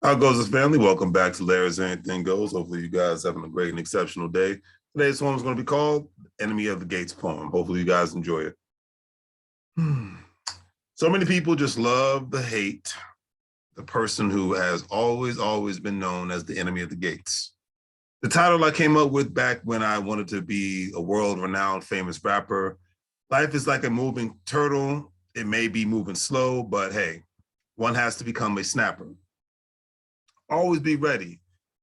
How goes this family? Welcome back to Larry's Anything Goes. Hopefully you guys having a great and exceptional day. Today's poem is going to be called Enemy of the Gates poem. Hopefully you guys enjoy it. So many people just love the hate the person who has always been known as the enemy of the gates. The title I came up with back when I wanted to be a world-renowned famous rapper. Life is like a moving turtle. It may be moving slow, but hey, one has to become a snapper. Always be ready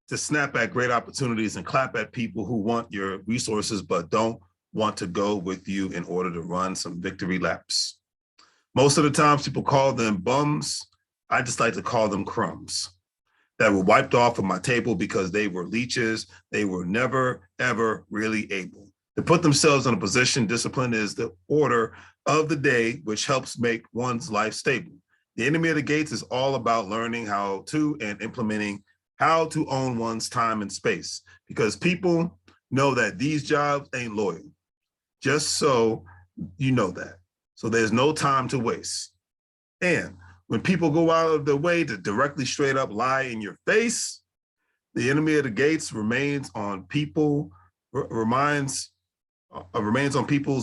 to snap at great opportunities and clap at people who want your resources but don't want to go with you in order to run some victory laps. Most of the times people call them bums. I just like to call them crumbs that were wiped off of my table because they were leeches. They were never, ever really able to put themselves in a position. Discipline is the order of the day, which helps make one's life stable. The enemy of the gates is all about learning how to and implementing how to own one's time and space, because people know that these jobs ain't loyal. Just so you know that. So there's no time to waste. And when people go out of their way to directly straight up lie in your face, the enemy of the gates remains on people's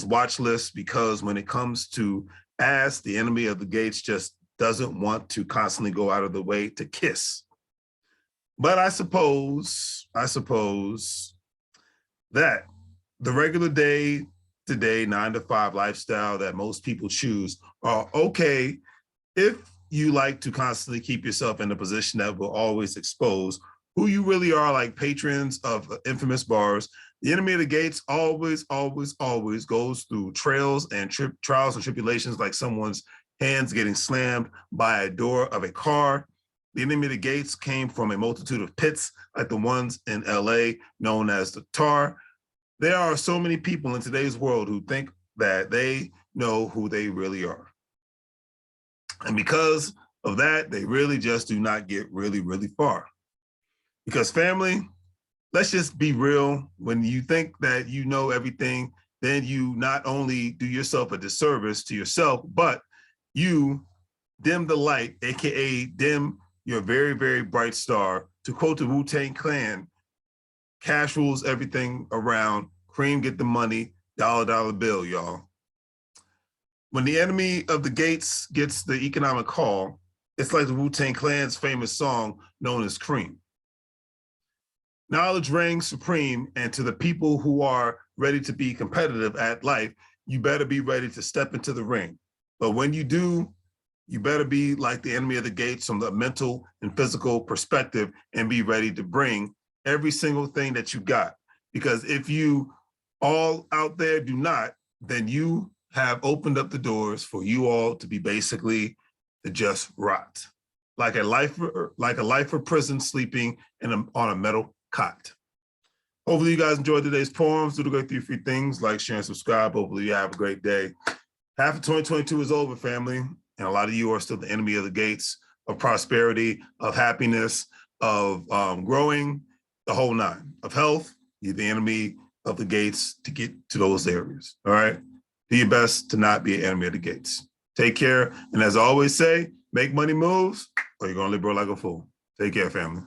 watch list, because when it comes to ass, the enemy of the gates just doesn't want to constantly go out of the way to kiss. But I suppose that the regular day to day 9-to-5 lifestyle that most people choose are okay if you like to constantly keep yourself in a position that will always expose who you really are, like patrons of infamous bars. The enemy of the gates always goes through trials and tribulations, like someone's hands getting slammed by a door of a car. The enemy of the gates came from a multitude of pits, like the ones in LA known as the Tar. There are so many people in today's world who think that they know who they really are. And because of that, they really just do not get really far. Because family, let's just be real. When you think that you know everything, then you not only do yourself a disservice to yourself, but you dim the light, AKA dim your very bright star. To quote the Wu-Tang Clan, cash rules everything around, cream get the money, dollar bill, y'all. When the enemy of the gates gets the economic call, it's like the Wu-Tang Clan's famous song known as Cream. Knowledge reigns supreme, and to the people who are ready to be competitive at life, you better be ready to step into the ring. But when you do, you better be like the enemy of the gates from the mental and physical perspective and be ready to bring every single thing that you got. Because if you all out there do not, then you have opened up the doors for you all to be basically to just rot, like a lifer prison sleeping on a metal cot. Hopefully you guys enjoyed today's poems. Do the great 3 free things, like, share, and subscribe. Hopefully you have a great day. Half of 2022 is over, family, and a lot of you are still the enemy of the gates of prosperity, of happiness, of growing, the whole nine, of health. You're the enemy of the gates to get to those areas, all right? Do your best to not be an enemy of the gates. Take care, and as I always say, make money moves, or you're gonna live, bro, like a fool. Take care, family.